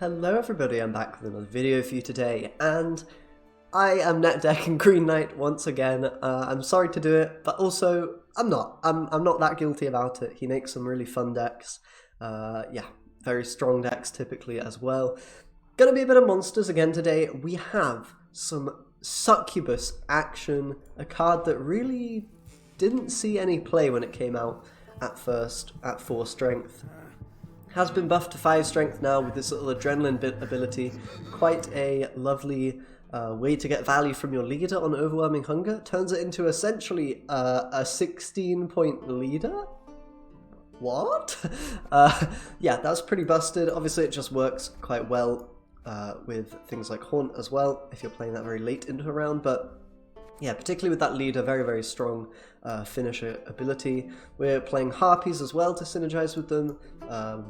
Hello everybody, I'm back with another video for you today, and I am net decking Green Knight once again. I'm sorry to do it, but also I'm not. I'm not that guilty about it. He makes some really fun decks. Yeah, very strong decks typically as well. Gonna be a bit of monsters again today. We have some Succubus action, a card that really didn't see any play when it came out at first at 4 strength. Has been buffed to 5 strength now with this little adrenaline bit ability. Quite a lovely way to get value from your leader on Overwhelming Hunger. Turns it into essentially a 16-point leader? What? Yeah, that's pretty busted. Obviously it just works quite well with things like Haunt as well, if you're playing that very late into a round, but yeah, particularly with that leader, very, very strong finisher ability. We're playing Harpies as well to synergize with them.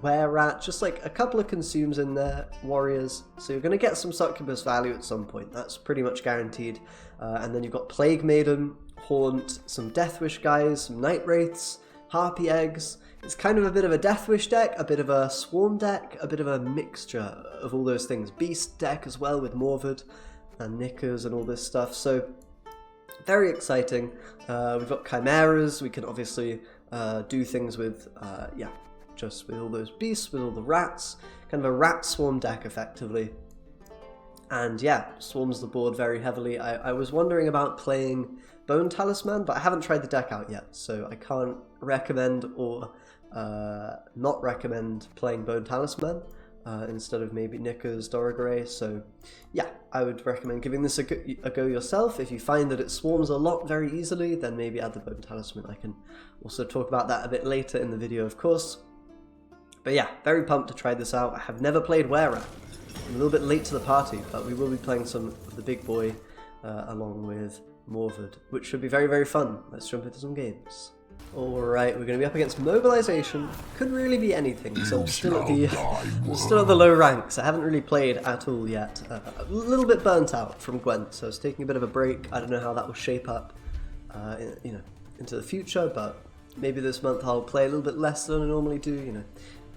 Were-Rat, just like a couple of consumes in there, warriors. So you're going to get some Succubus value at some point. That's pretty much guaranteed. And then you've got Plague Maiden, Haunt, some Deathwish guys, some Night Wraiths, Harpy Eggs. It's kind of a bit of a Deathwish deck, a bit of a Swarm deck, a bit of a mixture of all those things. Beast deck as well with Morvad and Knickers and all this stuff. So very exciting. We've got chimeras. We can obviously do things with, yeah, just with all those beasts, with all the rats. Kind of a rat swarm deck, effectively. And yeah, swarms the board very heavily. I was wondering about playing Bone Talisman, but I haven't tried the deck out yet, so I can't recommend or not recommend playing Bone Talisman. Instead of maybe Knickers, Doragray. So yeah, I would recommend giving this a go yourself. If you find that it swarms a lot very easily, then maybe add the Bone Talisman. I can also talk about that a bit later in the video, of course. But yeah, very pumped to try this out. I have never played Were-Rat. I'm a little bit late to the party, but we will be playing some of the big boy along with Morvad, which should be very, very fun. Let's jump into some games. Alright, we're going to be up against Mobilisation. Could really be anything, so I'm still at the low ranks. I haven't really played at all yet. A little bit burnt out from Gwent, so I was taking a bit of a break. I don't know how that will shape up you know, into the future, but maybe this month I'll play a little bit less than I normally do, you know.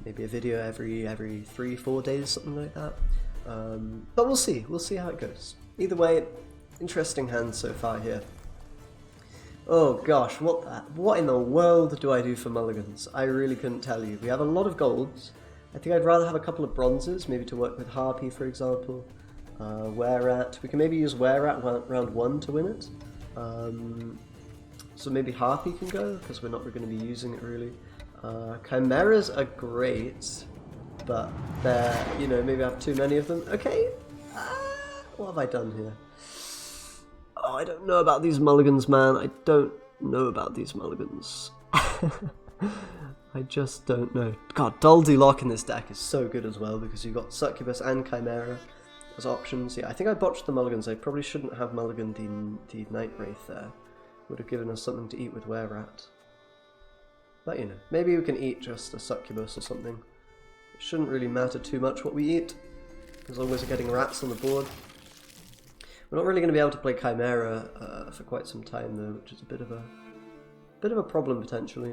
Maybe a video every 3-4 days, something like that. But we'll see how it goes. Either way, interesting hand so far here. Oh gosh, what in the world do I do for mulligans? I really couldn't tell you. We have a lot of golds. I think I'd rather have a couple of bronzes, maybe to work with Harpy, for example. Were-Rat. We can maybe use Were-Rat round 1 to win it. So maybe Harpy can go, because we're not going to be using it really. Chimeras are great, but they're, you know, maybe I have too many of them. Okay, what have I done here? Oh, I don't know about these mulligans, man. I don't know about these mulligans. I just don't know. God, Duldy Lach in this deck is so good as well, because you've got Succubus and Chimera as options. Yeah, I think I botched the mulligans. I probably shouldn't have mulliganed the Night Wraith there. Would have given us something to eat with Were-Rat. But, you know, maybe we can eat just a Succubus or something. It shouldn't really matter too much what we eat, as long as we're getting rats on the board. We're not really going to be able to play Chimera for quite some time though, which is a bit of a problem potentially.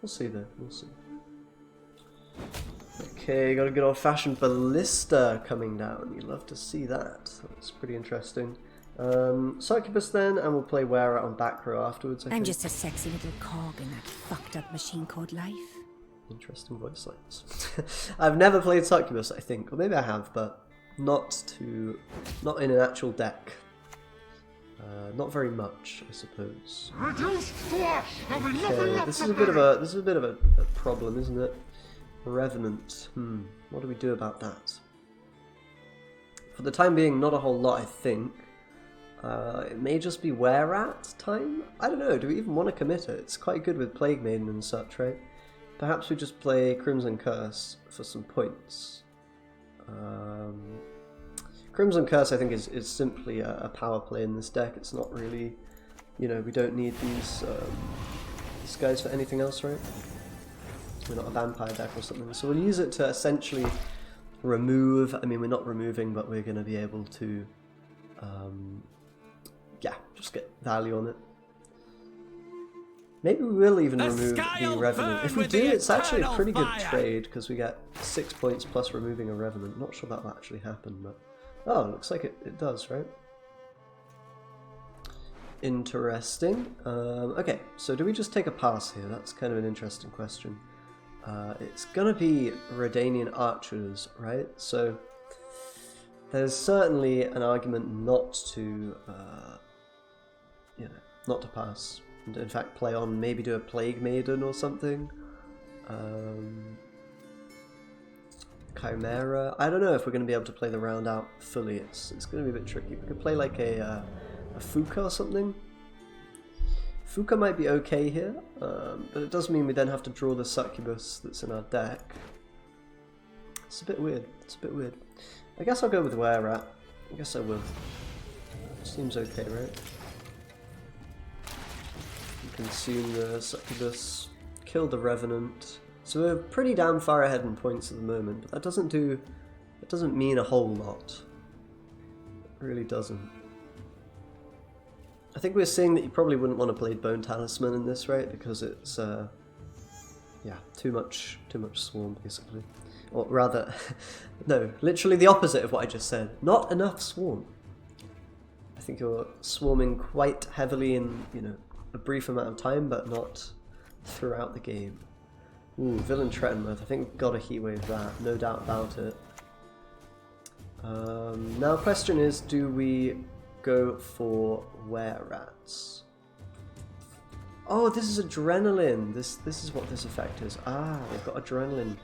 We'll see though, we'll see. Okay, got a good old-fashioned Ballista coming down. You love to see that. That's pretty interesting. Succubus then, and we'll play Were-Rat on back row afterwards. I'm just a sexy little cog in that fucked up machine called life. Interesting voice lines. I've never played Succubus, I think, or maybe I have, but not in an actual deck. Not very much, I suppose. Okay, this is a bit of a problem, isn't it? Revenant. What do we do about that? For the time being, not a whole lot, I think. It may just be Were-Rat time? I don't know, do we even want to commit it? It's quite good with Plague Maiden and such, right? Perhaps we just play Crimson Curse for some points. Crimson Curse, I think, is simply a power play in this deck. It's not really, you know, we don't need these guys for anything else, right? We're not a vampire deck or something. So we'll use it to essentially remove, I mean, we're not removing, but we're going to be able to, yeah, just get value on it. Maybe we will even remove the Revenant. If we do, it's actually a pretty good trade, because we get 6 points plus removing a Revenant. Not sure that'll actually happen, but... Oh, looks like it does, right? Interesting. Okay, so do we just take a pass here? That's kind of an interesting question. It's gonna be Redanian archers, right? So there's certainly an argument not to, you know, not to pass. And in fact, play on, maybe do a Plague Maiden or something. Chimera. I don't know if we're going to be able to play the round out fully. It's going to be a bit tricky. We could play like a Fuka or something. Fuka might be okay here, but it does mean we then have to draw the Succubus that's in our deck. It's a bit weird. It's a bit weird. I guess I'll go with Were-Rat. I guess I will. Seems okay, right? Consume the Succubus, kill the Revenant. So we're pretty damn far ahead in points at the moment, but that doesn't mean a whole lot. It really doesn't. I think we're seeing that you probably wouldn't want to play Bone Talisman in this, right? Because it's yeah, too much swarm basically. Or rather, no, literally the opposite of what I just said. Not enough swarm. I think you're swarming quite heavily in, you know, a brief amount of time, but not throughout the game. Ooh, Villain Trettonworth. I think we've got to heat wave that, no doubt about it. Now the question is, do we go for Were-Rats? Oh, this is Adrenaline. This is what this effect is. Ah, they've got Adrenaline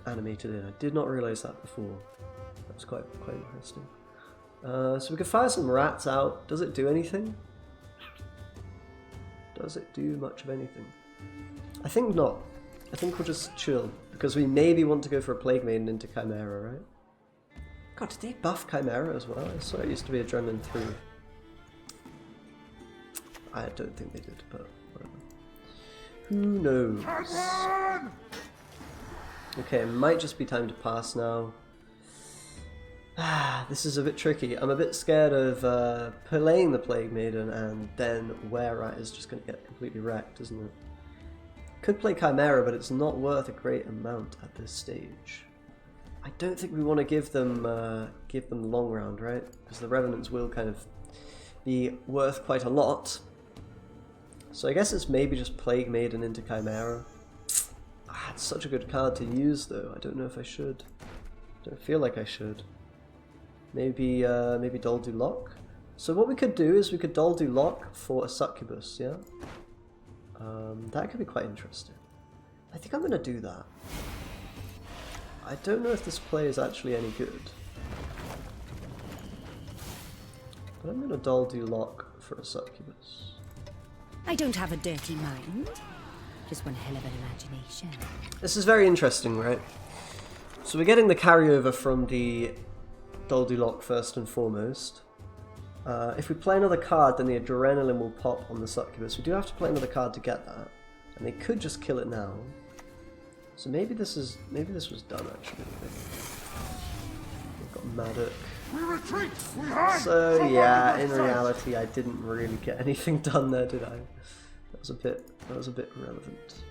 animated in. I did not realise that before. That was quite interesting. So we could fire some rats out. Does it do anything? Does it do much of anything? I think not. I think we'll just chill, because we maybe want to go for a Plague Maiden into Chimera, right? God, did they buff Chimera as well? I saw it used to be Adrenaline 3. I don't think they did, but whatever. Who knows? Okay, it might just be time to pass now. This is a bit tricky. I'm a bit scared of playing the Plague Maiden and then Were-Rat is just going to get completely wrecked, isn't it? Could play Chimera, but it's not worth a great amount at this stage. I don't think we want to give them the long round, right? Because the Revenants will kind of be worth quite a lot. So I guess it's maybe just Plague Maiden into Chimera. It's such a good card to use, though. I don't know if I should. I don't feel like I should. Maybe Doldu Lach. So what we could do is we could Doldu Lach for a Succubus, yeah? That could be quite interesting. I think I'm going to do that. I don't know if this play is actually any good. But I'm going to Doldu Lach for a Succubus. I don't have a dirty mind. Just one hell of an imagination. This is very interesting, right? So we're getting the carryover from the Doldu Lach first and foremost. If we play another card, then the Adrenaline will pop on the Succubus. We do have to play another card to get that, and they could just kill it now. So maybe this was done actually. We've got Maddock. We retreat! We hide! So yeah, in reality, I didn't really get anything done there, did I? That was a bit irrelevant.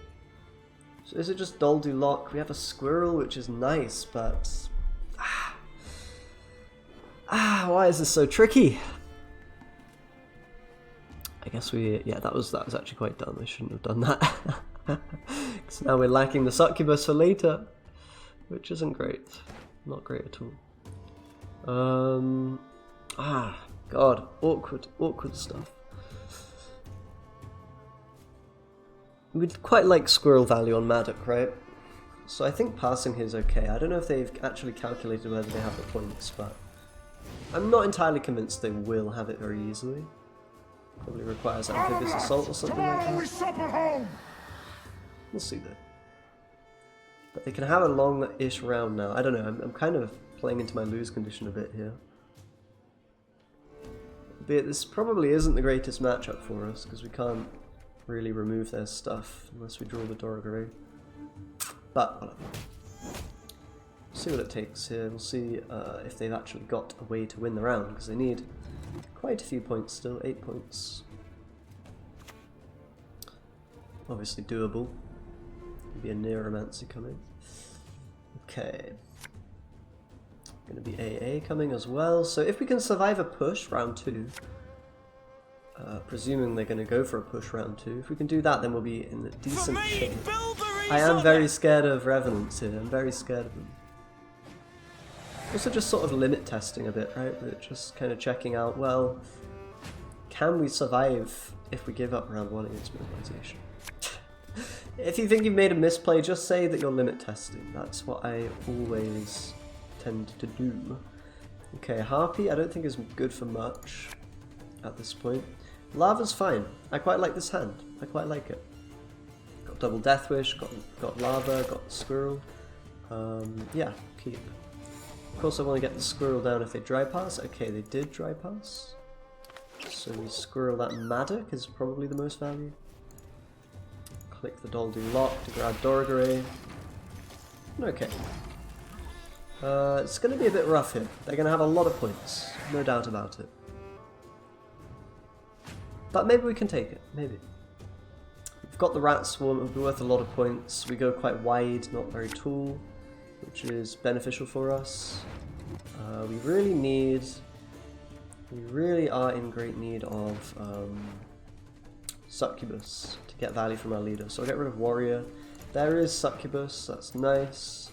So is it just Doldu Lach? We have a Squirrel, which is nice, but why is this so tricky? I guess that was actually quite dumb. I shouldn't have done that. Because now we're lacking the Succubus for later, which isn't great. Not great at all. God, awkward stuff. We'd quite like Squirrel value on Maddock, right? So I think passing here is okay. I don't know if they've actually calculated whether they have the points, but I'm not entirely convinced they will have it very easily. Probably requires amphibious assault or something like that. We supper home. We'll see though. But they can have a long-ish round now. I don't know, I'm kind of playing into my lose condition a bit here. But this probably isn't the greatest matchup for us, because we can't really remove their stuff unless we draw the Dorogare. But whatever. See what it takes here. We'll see if they've actually got a way to win the round, because they need quite a few points still, 8 points. obviously doable. Be a Neuromancy coming. Okay. Gonna be AA coming as well. So if we can survive a push round 2, presuming they're gonna go for a push round 2, if we can do that, then we'll be in a decent shape. I am very scared of Revenants here. I'm very scared of them. Also just sort of limit testing a bit, right? We're just kind of checking out, well, can we survive if we give up round 1 against Mobilisation? If you think you've made a misplay, just say that you're limit testing. That's what I always tend to do. Okay, Harpy I don't think is good for much at this point. Lava's fine. I quite like this hand. I quite like it. Got double Death Wish, got Lava, got the Squirrel. Yeah, keep. Of course I want to get the Squirrel down if they dry pass. Okay, they did dry pass. So we Squirrel that Madoc is probably the most value. Click the Doldu Lock to grab Doragray. Okay. It's going to be a bit rough here. They're going to have a lot of points, no doubt about it. But maybe we can take it, maybe. We've got the Rat Swarm, it'll be worth a lot of points. We go quite wide, not very tall, which is beneficial for us. We really are in great need of Succubus to get value from our leader. So I'll get rid of Warrior. There is Succubus, that's nice.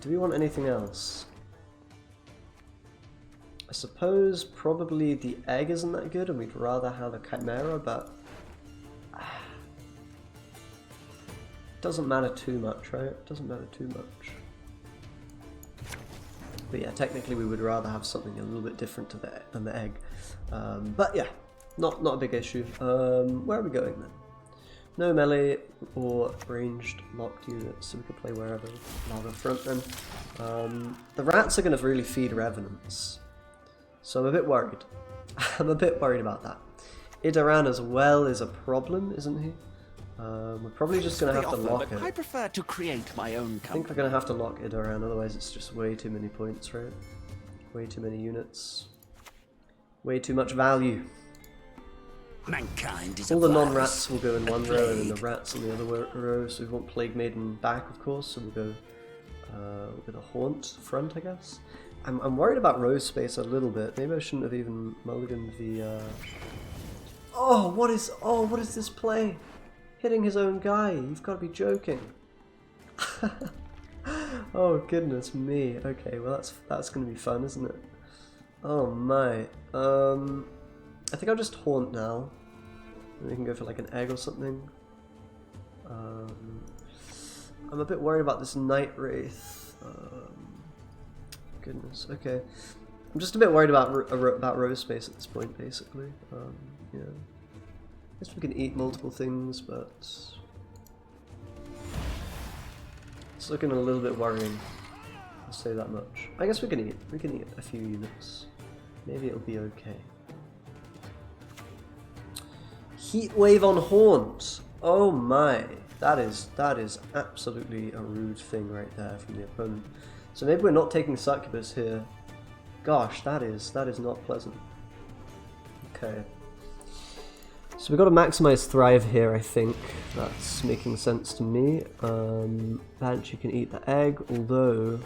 Do we want anything else? I suppose probably the egg isn't that good and we'd rather have a Chimera, but doesn't matter too much, right? Doesn't matter too much. But yeah, technically we would rather have something a little bit different than the egg. But yeah, not a big issue. Where are we going then? No melee or ranged locked units, so we can play wherever. Lava front then. The rats are going to really feed Revenants, so I'm a bit worried. I'm a bit worried about that. Idaran as well is a problem, isn't he? We're probably just going to have to lock it. I prefer to create my own company. I think we're going to have to lock Idaran, otherwise it's just way too many points, right? Way too many units. Way too much value. Mankind is all the non-rats will go in one row and then the rats in the other row, so we want Plague Maiden back, of course, so we'll go with a Haunt front, I guess. I'm worried about row space a little bit. Maybe I shouldn't have even mulliganed the... Oh, what is this play? Hitting his own guy, you've got to be joking. Oh, goodness me. Okay, well that's going to be fun, isn't it? Oh my. I think I'll just Haunt now. We can go for like an egg or something. I'm a bit worried about this Night Wraith. Goodness, okay. I'm just a bit worried about row space at this point, basically. Yeah. I guess we can eat multiple things, but it's looking a little bit worrying. I'll say that much. I guess we can eat. We can eat a few units. Maybe it'll be okay. Heat Wave on Haunt. Oh my, that is absolutely a rude thing right there from the opponent. So maybe we're not taking Succubus here. Gosh, that is not pleasant. Okay. So we've got to maximize Thrive here, I think. That's making sense to me. Banshee can eat the egg, although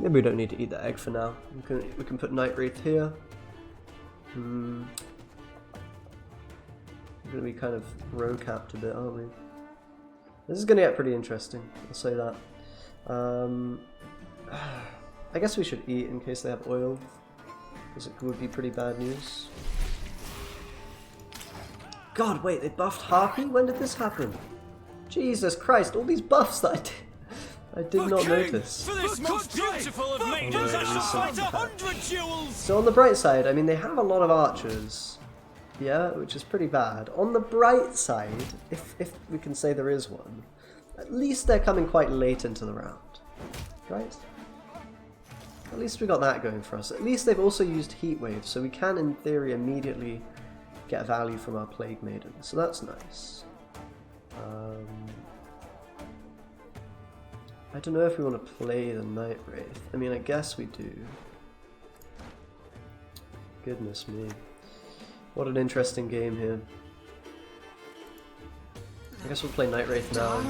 maybe we don't need to eat the egg for now. We can put Night Wraith here. We're going to be kind of row capped a bit, aren't we? This is going to get pretty interesting, I'll say that. I guess we should eat in case they have oil, because it would be pretty bad news. God, wait, they buffed Harpy? When did this happen? Jesus Christ, all these buffs that I did not notice. For this most beautiful of maidens, I shall fight 100 duels! So on the bright side, I mean, they have a lot of archers, yeah, which is pretty bad. On the bright side, if we can say there is one, at least they're coming quite late into the round, right? At least we got that going for us. At least they've also used Heat Wave, so we can, in theory, immediately get value from our Plague Maiden, so that's nice. I don't know if we want to play the Night Wraith. I mean, I guess we do. Goodness me. What an interesting game here. I guess we'll play Night Wraith now.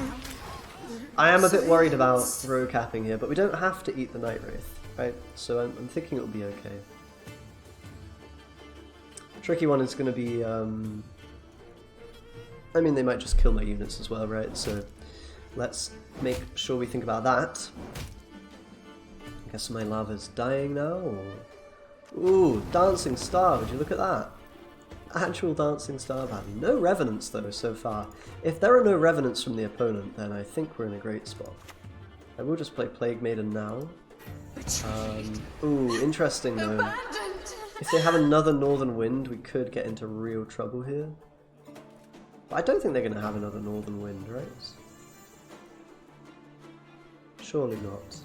I am a bit worried about row capping here, but we don't have to eat the Night Wraith, right? So I'm thinking it'll be okay. Tricky one is going to be, I mean, they might just kill my units as well, right? So let's make sure we think about that. I guess my lava's dying now, or... Ooh, Dancing Star, would you look at that? Actual Dancing Star value. No Revenants though, so far. If there are no Revenants from the opponent, then I think we're in a great spot. I will just play Plague Maiden now. Ooh, interesting though. If they have another Northern Wind, we could get into real trouble here. But I don't think they're going to have another Northern Wind, right? Surely not.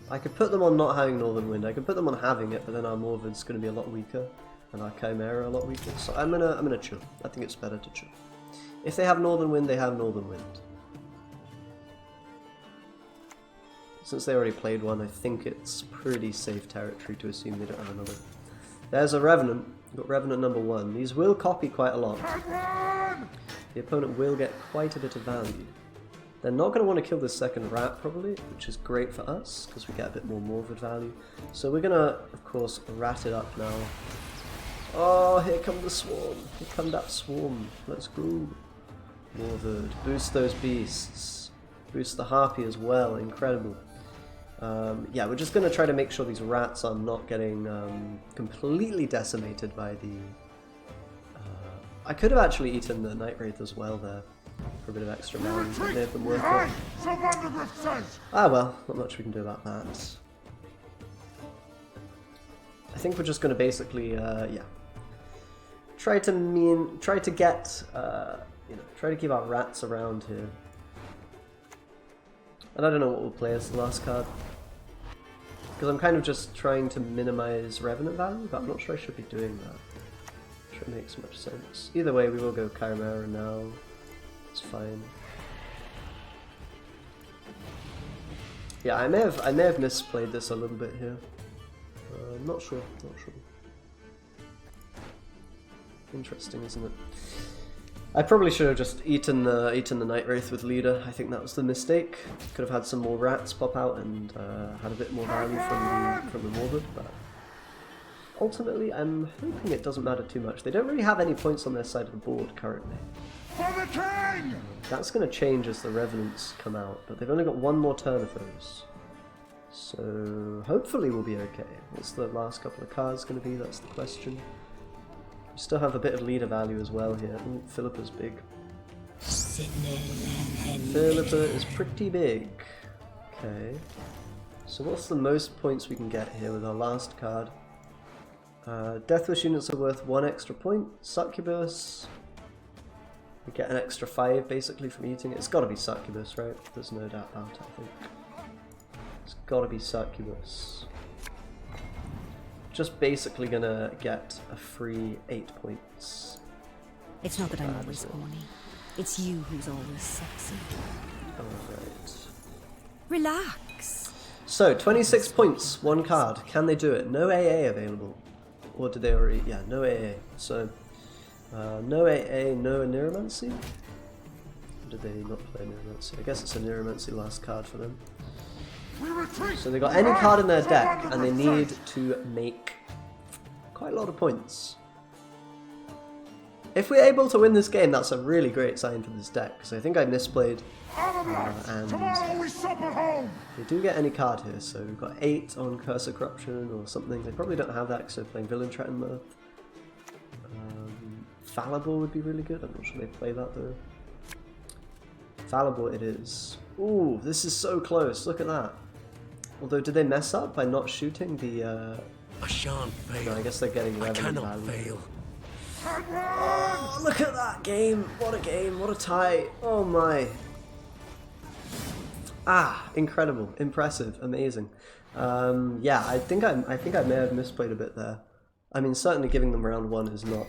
I could put them on not having Northern Wind. I could put them on having it, but then our Morvid's going to be a lot weaker, and our Chimera a lot weaker. So I'm gonna chill. I think it's better to chill. If they have Northern Wind, they have Northern Wind. Since they already played one, I think it's pretty safe territory to assume they don't have another. There's a Revenant. We've got Revenant number 1. These will copy quite a lot. The opponent will get quite a bit of value. They're not going to want to kill this second rat, probably, which is great for us, because we get a bit more Morvid value. So we're going to, of course, rat it up now. Oh, here come the swarm. Here come that swarm. Let's go. Morvid. Boost those beasts. Boost the Harpy as well. Incredible. Yeah, we're just going to try to make sure these rats are not getting completely decimated by the... I could have actually eaten the Night Wraith as well there. For a bit of extra mana, but made them worth it. Ah well, not much we can do about that. I think we're just going to basically, yeah, try to get, you know, try to keep our rats around here. And I don't know what we'll play as the last card, because I'm kind of just trying to minimize Revenant value, but I'm not sure I should be doing that. I'm sure it makes much sense. Either way, we will go Chimera now. It's fine. Yeah, I may have misplayed this a little bit here. Not sure. Interesting, isn't it? I probably should have just eaten the Night Wraith with leader. I think that was the mistake. Could have had some more rats pop out and had a bit more value from the Morbid, but ultimately I'm hoping it doesn't matter too much. They don't really have any points on their side of the board currently. For the king! That's going to change as the Revenants come out, but they've only got one more turn of those. So hopefully we'll be okay. What's the last couple of cards going to be? That's the question. We still have a bit of leader value as well here. Ooh, Philippa's big. Philippa is pretty big. Okay. So what's the most points we can get here with our last card? Deathwish units are worth 1 extra point. Succubus... We get an extra 5 basically from eating it. It's got to be Succubus, right? There's no doubt about it, I think. It's got to be Succubus. Just basically gonna get a free 8 points. It's not that I'm always horny. It's you who's always sexy. Alright. Relax. So, 26 points, 1 card. Can they do it? No AA available. Or did they already? Yeah, no AA. So... no AA, no Neuromancy? Or did they not play Neuromancy? I guess it's a Neuromancy last card for them. So they got any card in their deck, and they need to make quite a lot of points. If we're able to win this game, that's a really great sign for this deck, because I think I misplayed, and they do get any card here, so we've got 8 on Curse of Corruption or something. They probably don't have that because they're playing Villain Threaten Mirth. Fallible would be really good. I'm not sure they play that though. Fallible it is. Ooh, this is so close. Look at that. Although, did they mess up by not shooting the? I shan't fail. No, I guess they're getting I Revenant cannot value. fail. Oh, look at that game! What a game! What a tie! Oh my! Ah, incredible, impressive, amazing. Yeah, I think I may have misplayed a bit there. I mean, certainly giving them round 1 is not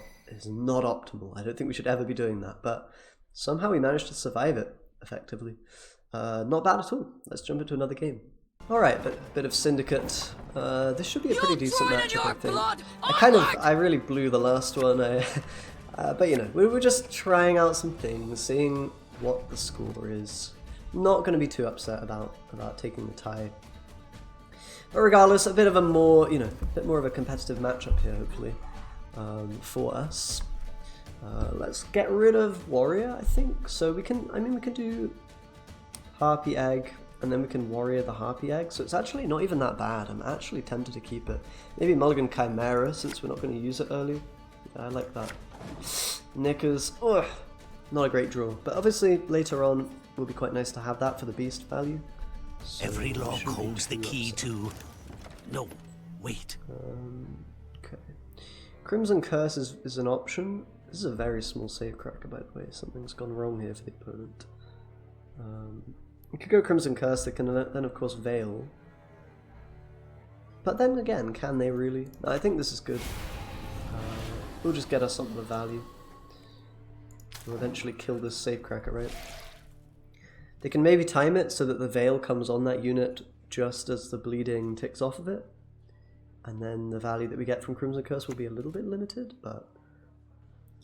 optimal. I don't think we should ever be doing that, but somehow we managed to survive it effectively. Not bad at all. Let's jump into another game. Alright, bit of Syndicate. This should be a pretty decent matchup, I think. I really blew the last one, but you know, we were just trying out some things, seeing what the score is. Not going to be too upset about taking the tie. But regardless, a bit of a more, you know, a bit more of a competitive matchup here, hopefully, for us. Let's get rid of Warrior, I think. So we can, we can do Harpy Egg, and then we can Warrior the Harpy Egg. So it's actually not even that bad. I'm actually tempted to keep it. Maybe Mulligan Chimera, since we're not going to use it early. Yeah, I like that. Knickers, ugh, not a great draw. But obviously, later on, will be quite nice to have that for the beast value. So every lock holds the key to... No, wait. Okay. Crimson Curse is an option. This is a very small save cracker, by the way. Something's gone wrong here for the opponent. We could go Crimson Curse, they can then of course Veil. But then again, can they really? No, I think this is good. We'll just get us something of value. We'll eventually kill this save cracker, right? They can maybe time it so that the Veil comes on that unit just as the bleeding ticks off of it. And then the value that we get from Crimson Curse will be a little bit limited, but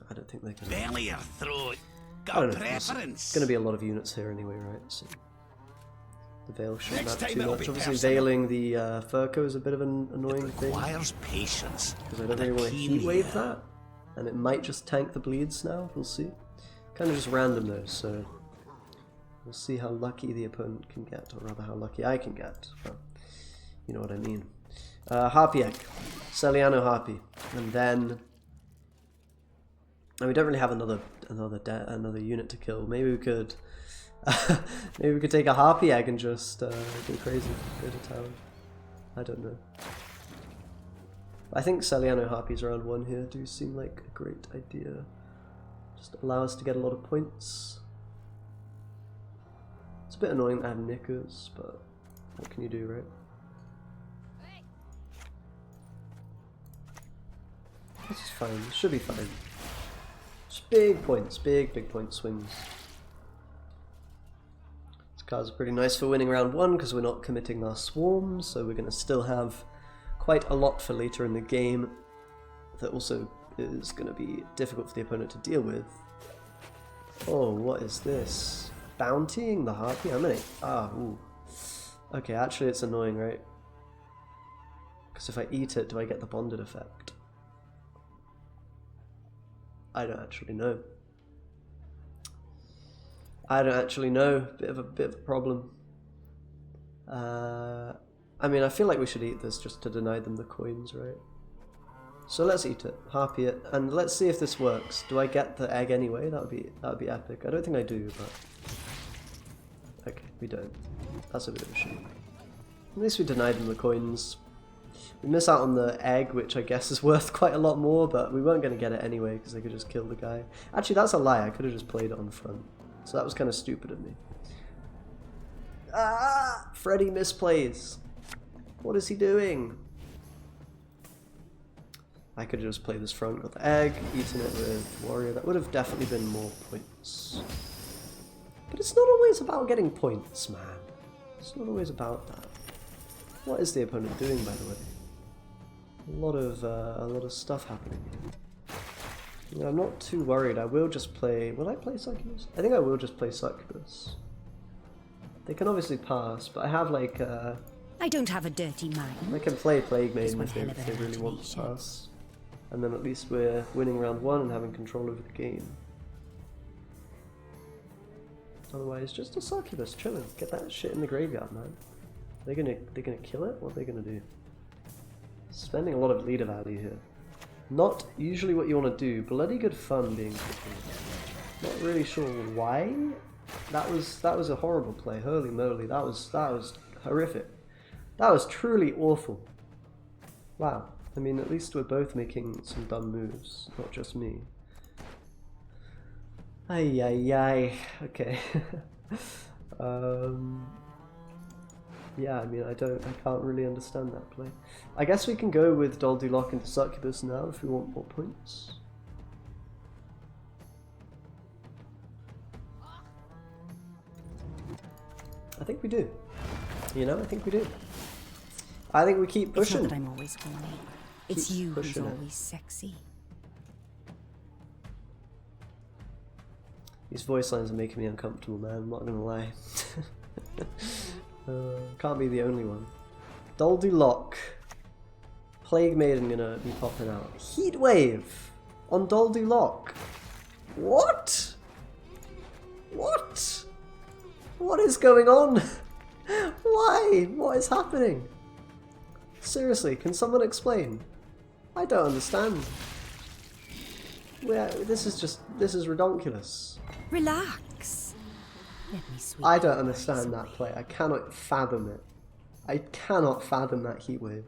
I don't think they can. Belly or throat? I don't know. There's going to be a lot of units here anyway, right? So the Veil shouldn't matter too much. Obviously, veiling the Furco is a bit of an annoying thing. It requires patience. Because I don't really want to heat wave that. And it might just tank the bleeds now, we'll see. Kind of just random though, so we'll see how lucky the opponent can get, or rather how lucky I can get. Well, you know what I mean. Harpy Egg. Celiano Harpy. And then... And we don't really have another unit to kill. Maybe we could... maybe we could take a Harpy Egg and just go crazy, go to town. I don't know. I think Celiano Harpies around 1 here do seem like a great idea. Just allow us to get a lot of points. It's a bit annoying to have Knickers, but what can you do, right? This is fine, this should be fine. Just big points, big point swings. This card's pretty nice for winning round 1 because we're not committing our swarms, so we're going to still have quite a lot for later in the game that also is going to be difficult for the opponent to deal with. Oh, what is this? Bountying the Harpy? How many? Ooh. Okay, actually it's annoying, right? Because if I eat it, do I get the bonded effect? I don't actually know. I don't actually know. Bit of a problem. I mean, I feel like we should eat this just to deny them the coins, right? So let's eat it, Harpy it, and let's see if this works. Do I get the egg anyway? That would be epic. I don't think I do, but okay, we don't. That's a bit of a shame. At least we denied them the coins. We miss out on the egg, which I guess is worth quite a lot more, but we weren't going to get it anyway because they could just kill the guy. Actually, that's a lie. I could have just played it on the front, so that was kind of stupid of me. Freddy misplays. What is he doing? I could have just played this front, got the egg, eaten it with Warrior. That would have definitely been more points. But it's not always about getting points, man. It's not always about that. What is the opponent doing, by the way? A lot of stuff happening here. Yeah, I'm not too worried. I will just play... Will I play Succubus? I think I will just play Succubus. They can obviously pass, but I have like... I don't have a dirty mind. I can play Plague Maiden if they really want to pass. And then at least we're winning round 1 and having control over the game. Otherwise, just a Succubus, chilling. Get that shit in the graveyard, man. They're gonna kill it? What are they gonna do? Spending a lot of leader value here. Not usually what you want to do. Bloody good fun being tricky. Not really sure why. That was a horrible play. Holy moly, that was horrific. That was truly awful. Wow. I mean, at least we're both making some dumb moves, not just me. Ay ay ay. Okay. Yeah, I mean, I can't really understand that play. I guess we can go with Doldu Lock into Succubus now if we want more points. I think we do. You know, I think we do. I think we keep It's pushing. not that I'm always horny. It's Keep you who's pushing it. always sexy. These voice lines are making me uncomfortable, man. I'm not gonna lie. Can't be the only one. Lach. Plague Maiden gonna be popping out. Heatwave on Lach. What? What? What is going on? Why? What is happening? Seriously, can someone explain? I don't understand. This is redonkulous. Relax. Let me sweep. I don't understand that play. I cannot fathom it. I cannot fathom that heatwave.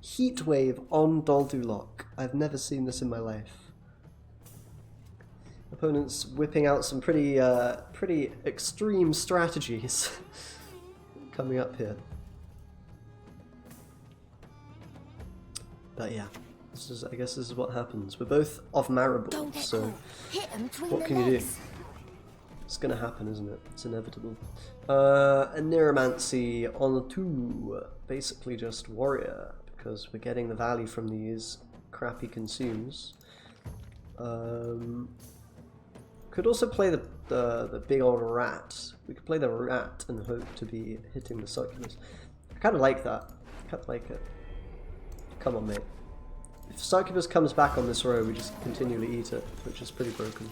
Heatwave on Lach. I've never seen this in my life. Opponents whipping out some pretty extreme strategies coming up here. But yeah, I guess this is what happens. We're both off marable, so what can you do? It's gonna happen, isn't it? It's inevitable. A Neuromancy on 2, basically just warrior, because we're getting the value from these crappy consumes. Could also play the big old rat. We could play the rat and hope to be hitting the succubus. I kind of like that. I kind of like it. Come on, mate. If succubus comes back on this row, we just continually eat it, which is pretty broken.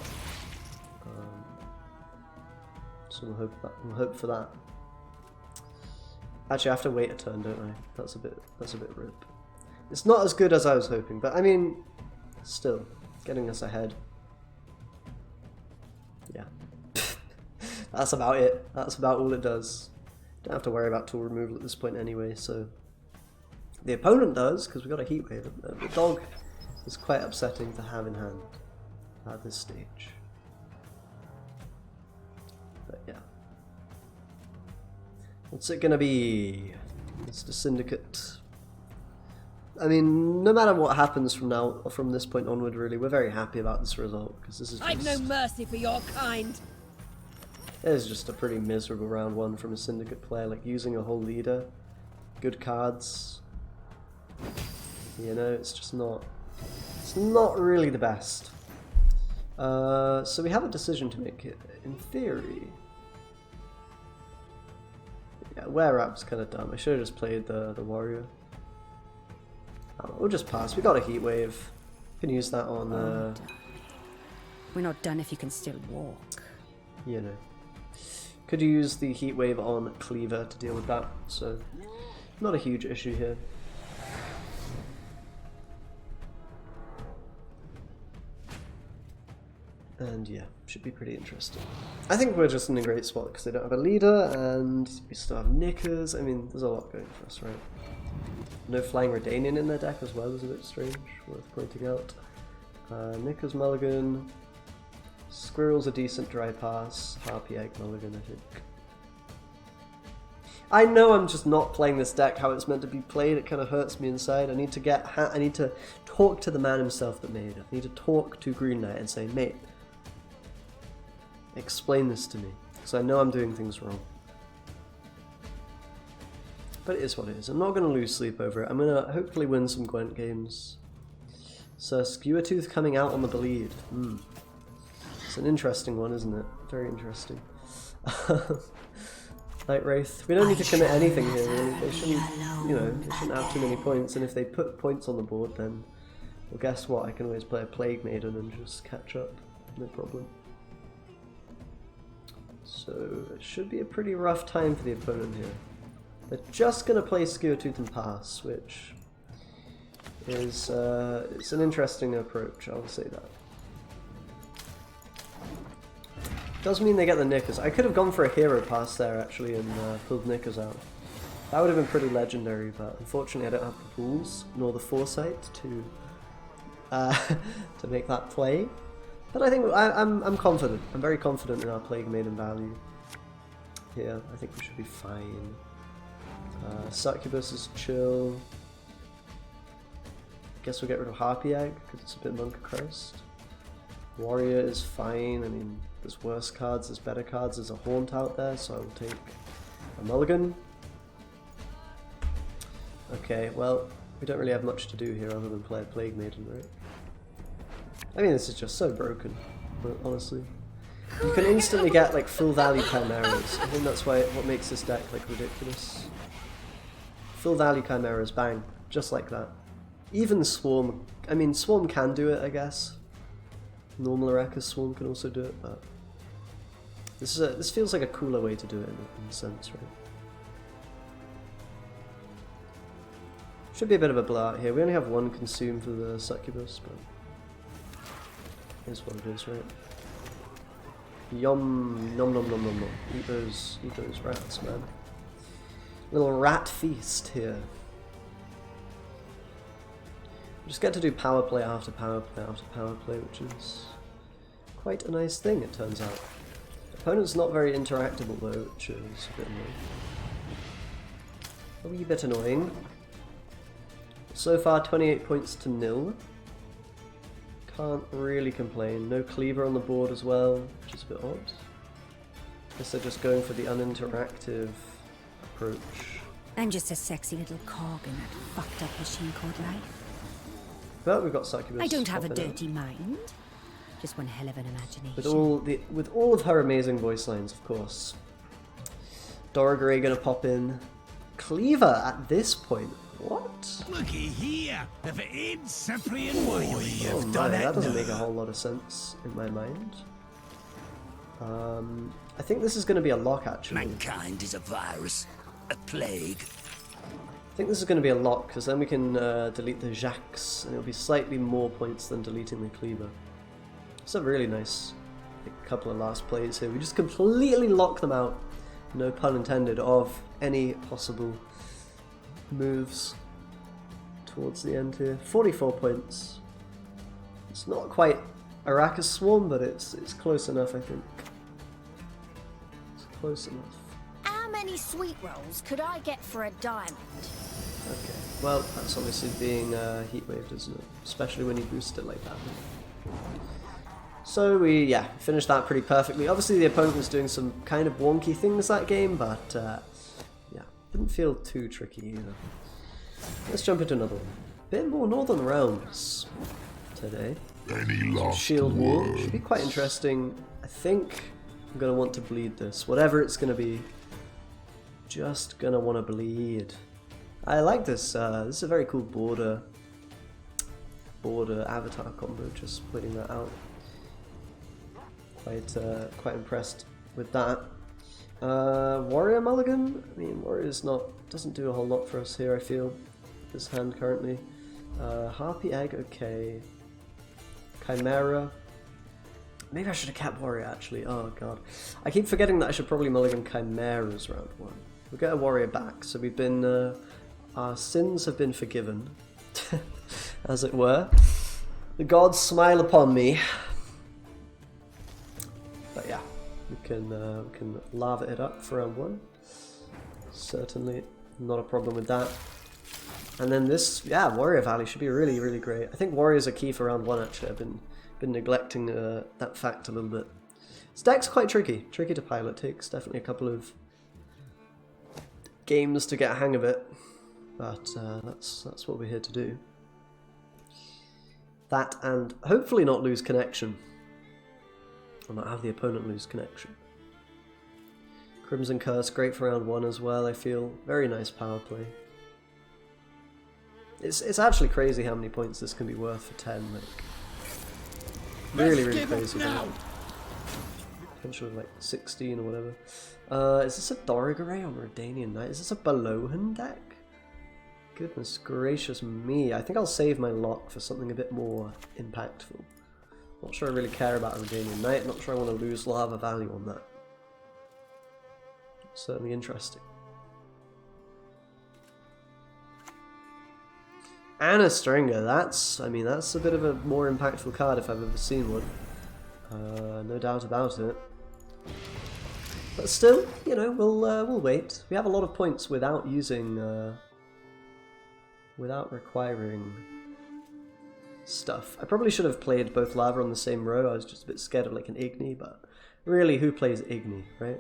So we'll hope for that. Actually, I have to wait a turn, don't I? That's a bit rip. It's not as good as I was hoping, but I mean, still getting us ahead. Yeah, that's about it. That's about all it does. Don't have to worry about tool removal at this point anyway. So the opponent does, because we got a heatwave. The dog is quite upsetting to have in hand at this stage. But yeah. What's it gonna be? Mr. Syndicate. I mean, no matter what happens from this point onward, really, we're very happy about this result, because this is just... I've no mercy for your kind. It is just a pretty miserable round 1 from a Syndicate player, like using a whole leader, good cards. You know, it's just not... It's not really the best. So we have a decision to make it. In theory... Yeah, wear up's kind of dumb. I should have just played the warrior. We'll just pass. We got a heat wave. Can use that on. We're not done if you can still walk. You know, could use the heat wave on Cleaver to deal with that. So, not a huge issue here. And yeah, should be pretty interesting. I think we're just in a great spot because they don't have a leader and we still have Knickers. I mean, there's a lot going for us, right? No Flying Redanian in their deck as well is a bit strange, worth pointing out. Knickers mulligan. Squirrel's a decent dry pass. Harpy Egg mulligan, I think. I know I'm just not playing this deck how it's meant to be played. It kind of hurts me inside. I need to talk to the man himself that made it. I need to talk to Green Knight and say, mate, explain this to me, because I know I'm doing things wrong. But it is what it is. I'm not going to lose sleep over it. I'm going to hopefully win some Gwent games. So Skewertooth coming out on the bleed. It's an interesting one, isn't it? Very interesting. Night Wraith. We don't need to commit anything here, really. They shouldn't, they shouldn't have too many points. And if they put points on the board, then, well, guess what? I can always play a Plague Maiden and just catch up. No problem. So it should be a pretty rough time for the opponent here. They're just going to play Skewertooth and pass, which is it's an interesting approach, I'll say that. Does mean they get the Knickers. I could have gone for a hero pass there actually and pulled Knickers out. That would have been pretty legendary, but unfortunately I don't have the pools nor the foresight to to make that play. But I think I'm confident. I'm very confident in our Plague Maiden value here. I think we should be fine. Succubus is chill. Guess we'll get rid of Harpy Egg because it's a bit Monk of Christ. Warrior is fine. I mean, there's worse cards, there's better cards. There's a Haunt out there, so I will take a mulligan. Okay, well, we don't really have much to do here other than play a Plague Maiden, right? I mean, this is just so broken, honestly. You can instantly get like full value chimeras. I think that's what makes this deck like ridiculous. Full value chimeras, bang, just like that. Even Swarm, I mean Swarm can do it, I guess. Normal Araka's Swarm can also do it, but this feels like a cooler way to do it in a sense, right? Should be a bit of a blowout here. We only have one consume for the Succubus, but here's what it is, right? Yum, nom nom nom nom nom. Eat those rats, man. Little rat feast here. We just get to do power play after power play after power play, which is quite a nice thing, it turns out. Opponent's not very interactable though, which is a bit annoying. A wee bit annoying. So far, 28 points to 0. Can't really complain. No cleaver on the board as well, which is a bit odd. Guess they're just going for the uninteractive approach. I'm just a sexy little cog in that fucked up machine called life. But we've got Succubus. I don't have a popping dirty mind. Just one hell of an imagination. With all of her amazing voice lines, of course. Doragray gonna pop in. Cleaver at this point. What? Looky here, if it ain't Cyprian Wiley, Oh you've my, done it that doesn't now. make a whole lot of sense in my mind. I think this is going to be a lock, actually. Mankind is a virus, a plague. I think this is going to be a lock, because then we can delete the Jacques, and it'll be slightly more points than deleting the Cleaver. It's a really nice couple of last plays here. We just completely lock them out, no pun intended, of any possible moves towards the end here. 44 points. It's not quite Araka's Swarm, but it's close enough, I think. It's close enough. How many sweet rolls could I get for a diamond? Okay, well, that's obviously being heat waved, isn't it? Especially when you boost it like that. So we, finished that pretty perfectly. Obviously the opponent was doing some kind of wonky things that game, but didn't feel too tricky either. Let's jump into another one. Bit more Northern Realms today. Some Shield Wall should be quite interesting. I think I'm gonna want to bleed this. Whatever it's gonna be, just gonna want to bleed. I like this. This is a very cool border avatar combo. Just putting that out. Quite impressed with that. Warrior Mulligan. I mean, Warrior's doesn't do a whole lot for us here. I feel this hand currently. Harpy Egg, okay. Chimera. Maybe I should have kept Warrior actually. Oh god, I keep forgetting that I should probably mulligan Chimeras round 1. We'll get a Warrior back. So we've been our sins have been forgiven, as it were. The gods smile upon me. But yeah, we can lava it up for round 1. Certainly not a problem with that. And then this, Warrior Valley should be really, really great. I think Warriors are key for round 1 actually. I've been neglecting that fact a little bit. This deck's quite tricky to pilot. Takes definitely a couple of games to get a hang of it, but that's what we're here to do. That and hopefully not lose connection. Or not have the opponent lose connection. Crimson Curse, great for round 1 as well, I feel. Very nice power play. It's actually crazy how many points this can be worth for 10. Like, really, really crazy. Potentially like 16 or whatever. Is this a Doragray or Redanian Knight? Is this a Belohan deck? Goodness gracious me. I think I'll save my lock for something a bit more impactful. Not sure I really care about a Redanian Knight. Not sure I want to lose lava value on that. Certainly interesting. And a Stringer. That's a bit of a more impactful card if I've ever seen one. No doubt about it. But still, you know, we'll wait. We have a lot of points without using, without requiring stuff. I probably should have played both lava on the same row. I was just a bit scared of like an Igni, but really, who plays Igni, right?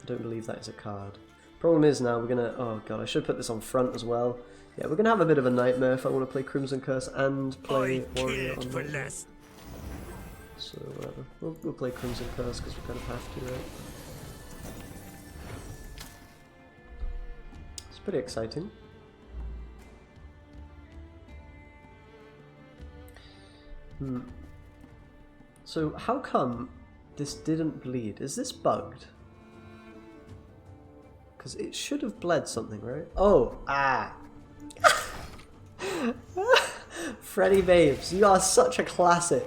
I don't believe that is a card. Problem is now we're gonna, oh god, I should put this on front as well. Yeah, we're gonna have a bit of a nightmare if I want to play Crimson Curse and play Warrior on normal. So whatever, we'll play Crimson Curse because we kind of have to, right? It's pretty exciting. So how come this didn't bleed? Is this bugged? Because it should have bled something, right? Oh, Freddy Babes, you are such a classic.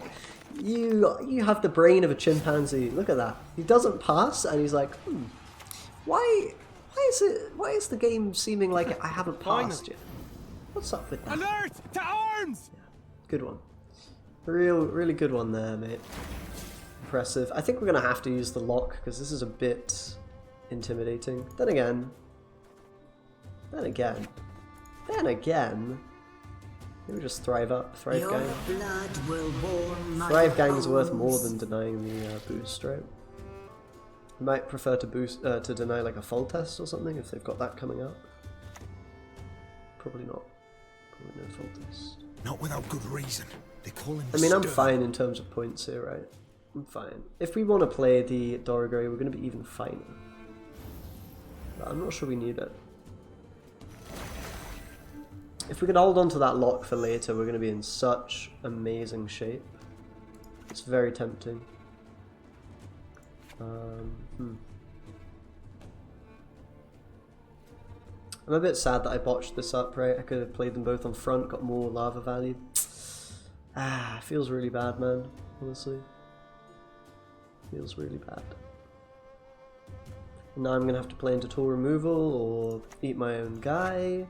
You have the brain of a chimpanzee. Look at that. He doesn't pass, and he's like, why is the game seeming like I haven't passed yet? What's up with that? Alert! To arms! Yeah, good one. Really good one there, mate. Impressive. I think we're gonna have to use the Lach because this is a bit intimidating. Then again, maybe just thrive up, thrive Your gang. blood will warm my Thrive gang is worth bones. more than denying the boost, right? You might prefer to to deny like a full test or something if they've got that coming up. Probably not. Probably no full test. Not without good reason. They call him I mean, I'm stern. fine in terms of points here, right? I'm fine. If we want to play the Doragray, we're going to be even finer. But I'm not sure we need it. If we could hold on to that Lach for later, we're going to be in such amazing shape. It's very tempting. I'm a bit sad that I botched this up, right? I could have played them both on front, got more lava value. Feels really bad, man, honestly. Feels really bad. And now I'm going to have to play into tool removal or eat my own guy.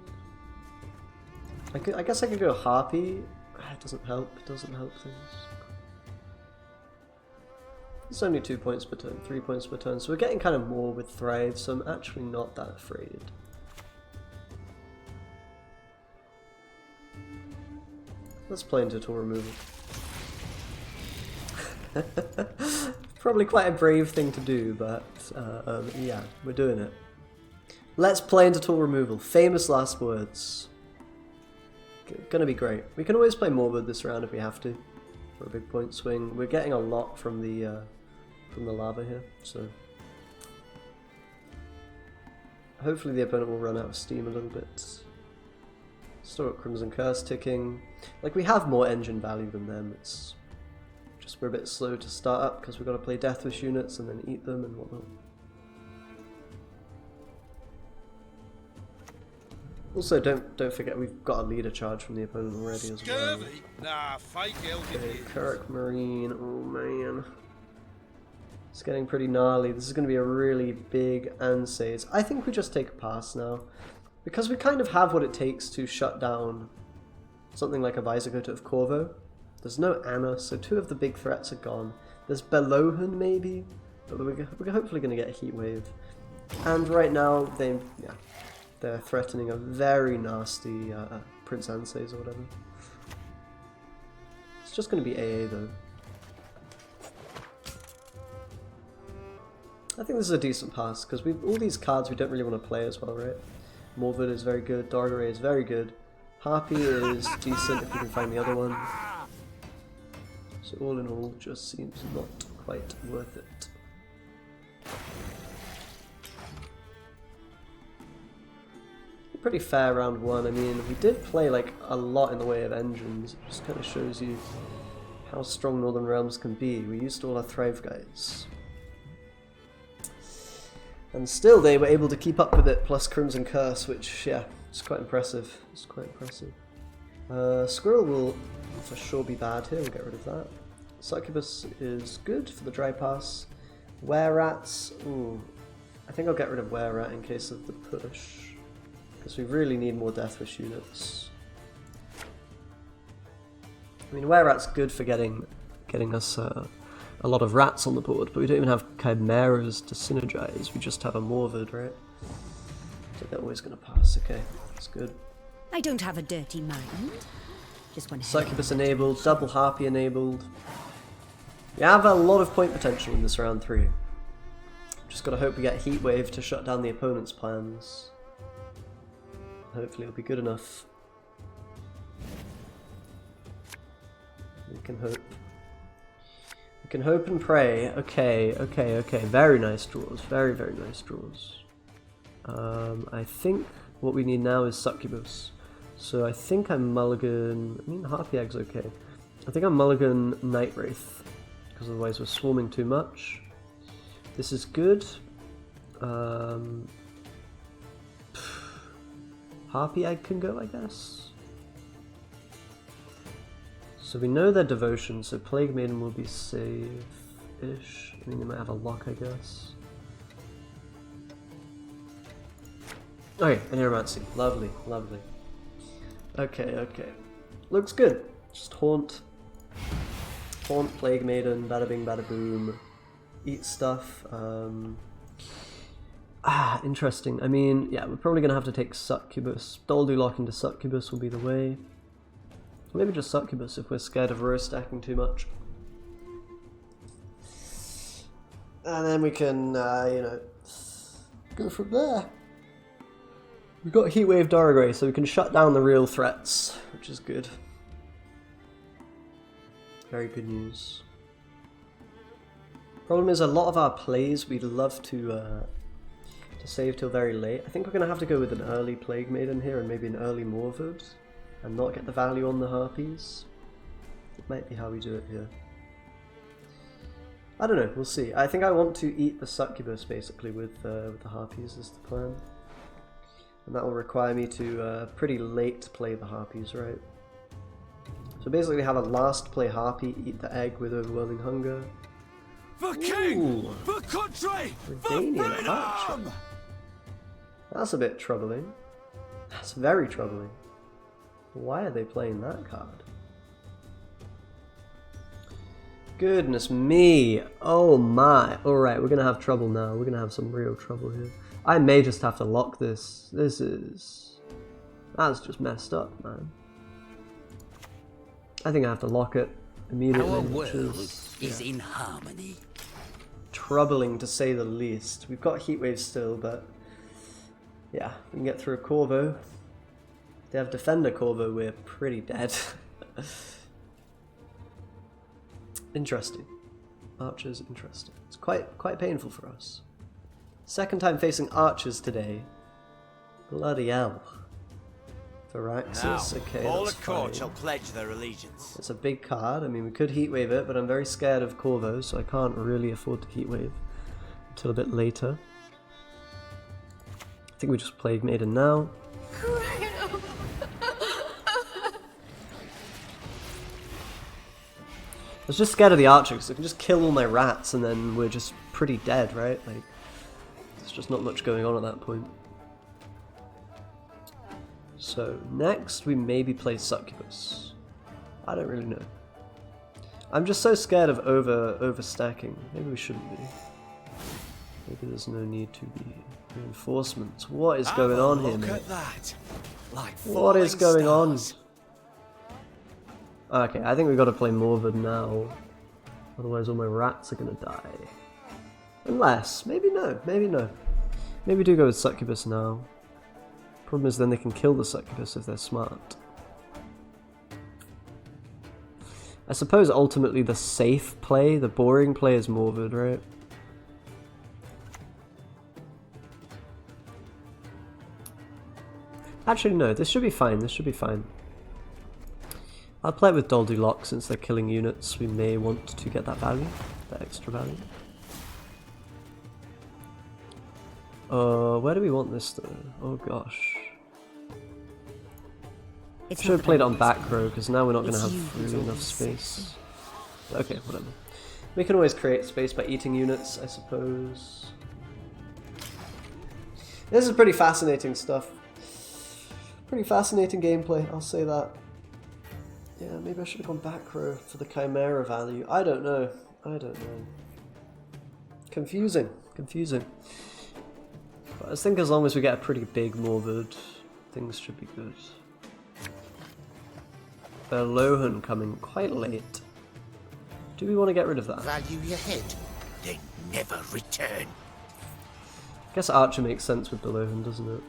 I guess I could go Harpy. It doesn't help. It doesn't help things. It's only 2 points per turn, 3 points per turn, so we're getting kind of more with Thrive, so I'm actually not that afraid. Let's play into tool removal. Probably quite a brave thing to do, but yeah, we're doing it. Let's play into tool removal. Famous last words. Gonna be great. We can always play Morbid this round if we have to, for a big point swing. We're getting a lot from the lava here, so hopefully the opponent will run out of steam a little bit. Still got Crimson Curse ticking. Like, we have more engine value than them. It's just we're a bit slow to start up because we've got to play Deathwish units and then eat them and whatnot. Also, don't forget we've got a leader charge from the opponent already as well. Scurvy? Nah, fake Okay, Kirk Marine. Oh man, it's getting pretty gnarly. This is going to be a really big Ansays. I think we just take a pass now. Because we kind of have what it takes to shut down something like a Vizigote of Corvo. There's no Anna, so 2 of the big threats are gone. There's Belohan maybe, but we're hopefully going to get a Heat Wave. And right now, they're threatening a very nasty Prince Ansays or whatever. It's just going to be AA though. I think this is a decent pass, because all these cards we don't really want to play as well, right? Morvid is very good, Doragray is very good, Harpy is decent if we can find the other one. So all in all, just seems not quite worth it. Pretty fair round 1. I mean, we did play like a lot in the way of engines. It just kind of shows you how strong Northern Realms can be. We used all our Thrive guys. And still they were able to keep up with it, plus Crimson Curse, which, yeah, it's quite impressive. It's quite impressive. Squirrel will for sure be bad here, we'll get rid of that. Succubus is good for the dry pass. Were-Rats, ooh, I think I'll get rid of Were-Rat in case of the push. Because we really need more Deathwish units. I mean, Were-Rat's good for getting us a lot of rats on the board, but we don't even have Chimeras to synergize, we just have a Morvid, right? So they're always going to pass, okay, that's good. I don't have a dirty mind. Just one Succubus enabled, double Harpy enabled. We have a lot of point potential in this round 3. Just gotta hope we get Heat Wave to shut down the opponent's plans. Hopefully it'll be good enough. We can hope. We can hope and pray. Okay. Very nice draws. Very nice draws. I think what we need now is Succubus. So I think I'm mulligan... I mean, Harpy Egg's okay. I think I'm mulligan Night Wraith, because otherwise we're swarming too much. This is good. Harpy Egg can go, I guess. So we know their devotion, so Plague Maiden will be safe-ish. I mean, they might have a Lach, I guess. Okay, and Neuromancy. Lovely. Okay. Looks good. Just Haunt, Plague Maiden, bada bing, bada boom. Eat stuff. Interesting. I mean, yeah, we're probably going to have to take Succubus. Lock into Succubus will be the way. Maybe just Succubus if we're scared of row stacking too much. And then we can, you know, go from there. We've got Heatwave Doragray, so we can shut down the real threats, which is good. Very good news. Problem is, a lot of our plays we'd love to save till very late. I think we're going to have to go with an early Plague Maiden here and maybe an early Morvud and not get the value on the Harpies. It might be how we do it here. I don't know, we'll see. I think I want to eat the Succubus basically with the Harpies is the plan. And that will require me to pretty late play the Harpies, right? So basically have a last play Harpy, eat the egg with Overwhelming Hunger. For king! For country! For freedom! Archer. That's a bit troubling. That's very troubling. Why are they playing that card? Goodness me! Oh my! Alright, we're gonna have trouble now. We're gonna have some real trouble here. I may just have to lock this. That's just messed up, man. I think I have to lock it immediately. Our world is in harmony. Troubling to say the least. We've got Heatwave still, but yeah, we can get through a Corvo. If they have Defender Corvo, we're pretty dead. Interesting. Archer's interesting. It's quite painful for us. Second time facing Archers today. Bloody hell. Firaxis, okay, all that's at court fine. shall pledge their allegiance. It's a big card. I mean, we could Heatwave it, but I'm very scared of Corvo, so I can't really afford to Heatwave until a bit later. I think we just Plague Maiden now. I was just scared of the Archer, because I can just kill all my rats and then we're just pretty dead, right? Like, there's just not much going on at that point. So next we maybe play Succubus. I don't really know. I'm just so scared of overstacking. Maybe we shouldn't be. Maybe there's no need to be. Reinforcements. What is going on here, mate? What is going on? Okay, I think we've got to play Morvud now. Otherwise all my rats are going to die. Unless, maybe no, maybe no. Maybe do go with Succubus now. Problem is then they can kill the Succubus if they're smart. I suppose ultimately the safe play, the boring play is Morvud, right? Actually no, this should be fine, this should be fine. I'll play it with Lock since they're killing units. We may want to get that value, that extra value. Where do we want this though? Oh gosh. Should have played it on back row because now we're not going to have really enough space. Okay, whatever. We can always create space by eating units, I suppose. This is pretty fascinating stuff. Pretty fascinating gameplay, I'll say that. Yeah, maybe I should have gone back row for the Chimera value. I don't know. Confusing. But I think as long as we get a pretty big Morvud, things should be good. Lohan coming quite late. Do we want to get rid of that? Value your head, then never return. guess Archer makes sense with Beloven, doesn't it?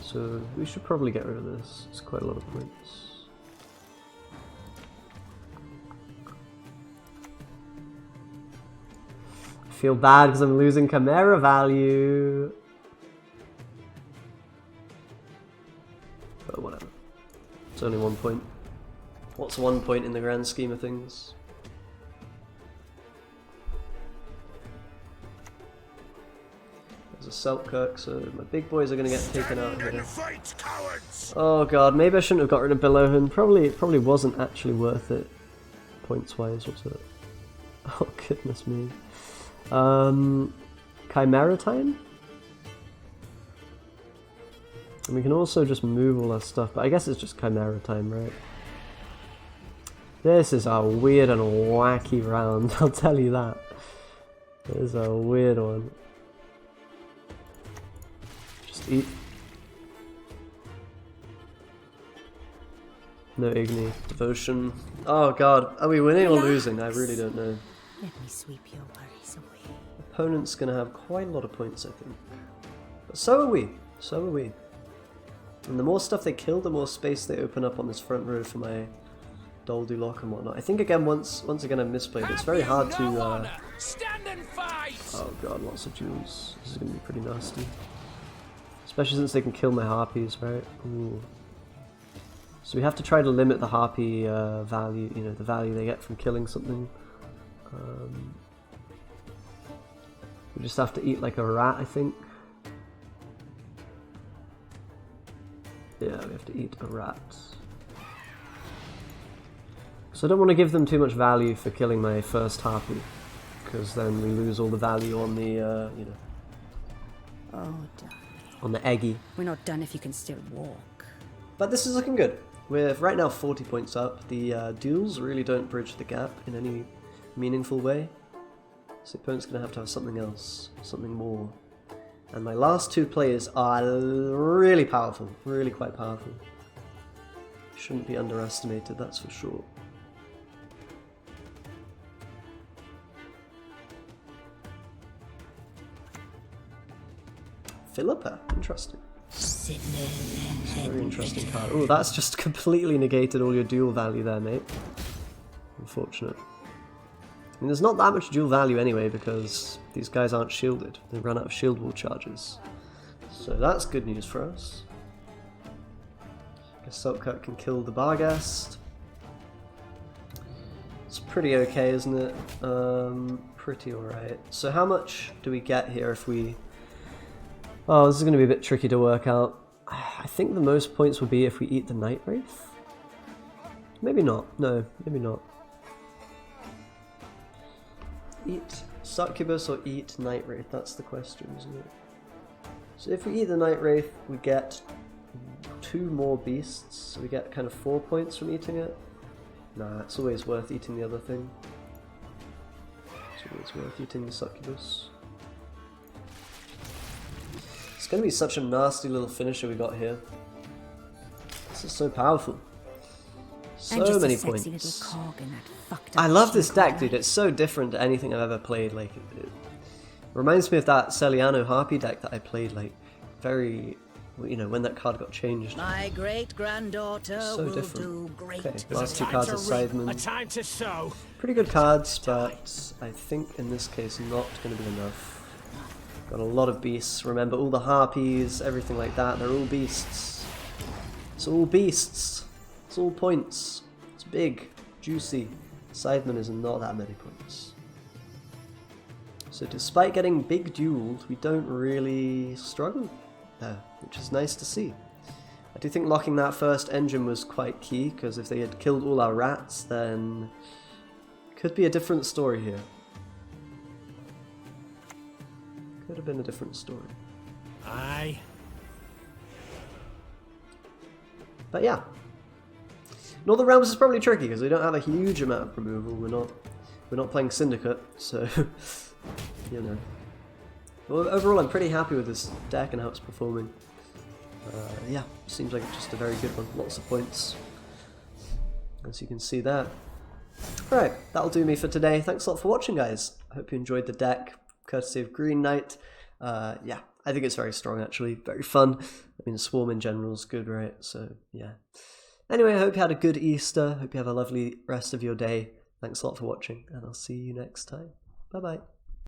So we should probably get rid of this. It's quite a lot of points. I feel bad because I'm losing Chimera value. But whatever. It's only 1 point. What's 1 point in the grand scheme of things? There's a Selkirk, so my big boys are going to get taken out here. Oh god, maybe I shouldn't have got rid of Beloven. Probably wasn't actually worth it. Points wise, what's it? Oh goodness me. Chimera time? And we can also just move all our stuff, but I guess it's just Chimera time, right? This is a weird and wacky round, I'll tell you that. It is a weird one. Just eat. No Igni. Devotion. Oh god, are we winning or losing? I really don't know. Let me sweep your worries away. Opponent's gonna have quite a lot of points, I think. But so are we. So are we. And the more stuff they kill, the more space they open up on this front row for my Lach and whatnot. I think again, once again I've misplayed. It's very hard to Stand and fight! oh god, lots of jewels. This is gonna be pretty nasty. Especially since they can kill my harpies, right? Ooh. So we have to try to limit the harpy value, you know, the value they get from killing something. We just have to eat like a rat, I think. Yeah, we have to eat a rat. So I don't want to give them too much value for killing my first harpy, because then we lose all the value on the, you know, Oh, darling. on the eggy. We're not done if you can still walk. But this is looking good. We're right now 40 points up. The duels really don't bridge the gap in any meaningful way. So the opponent's going to have something else, something more. And my last two players are really powerful, really quite powerful. Shouldn't be underestimated, that's for sure. Philippa, interesting. Very interesting card. Oh, that's just completely negated all your dual value there, mate. Unfortunate. I mean, there's not that much dual value anyway because these guys aren't shielded. They run out of shield wall charges. So that's good news for us. I guess Selkirk can kill the Barghast. It's pretty okay, isn't it? Pretty alright. So how much do we get here if we... Oh, this is going to be a bit tricky to work out. I think the most points would be if we eat the Night Wraith. Maybe not. No, maybe not. Eat Succubus or eat Night Wraith? That's the question, isn't it? So if we eat the Night Wraith, we get 2 more beasts. So we get kind of 4 points from eating it. Nah, it's always worth eating the other thing. It's always worth eating the Succubus. It's going to be such a nasty little finisher we got here. This is so powerful. So many points. I love this deck, dude. It's so different to anything I've ever played. Like, it reminds me of that Celiano Harpy deck that I played. Like, very, you know, when that card got changed. My great granddaughter So will different. do great. Okay, last 2 cards are Sidemen. A time to sow. Pretty good cards, but I think in this case not going to be enough. Got a lot of beasts. Remember, all the harpies, everything like that, they're all beasts. It's all beasts. It's all points. It's big, juicy. Sidemen is not that many points. So despite getting big dueled, we don't really struggle there, which is nice to see. I do think locking that first engine was quite key, because if they had killed all our rats, then it could be a different story here. Could have been a different story. Aye. But yeah. Northern Realms is probably tricky because we don't have a huge amount of removal. We're not playing Syndicate, so you know. Well, overall, I'm pretty happy with this deck and how it's performing. Yeah, seems like it's just a very good one. Lots of points, as you can see there. Right, that'll do me for today. Thanks a lot for watching, guys. I hope you enjoyed the deck, courtesy of Green Knight. Yeah, I think it's very strong actually, very fun. I mean, Swarm in general is good, right? So yeah. Anyway, I hope you had a good Easter. Hope you have a lovely rest of your day. Thanks a lot for watching, and I'll see you next time. Bye bye.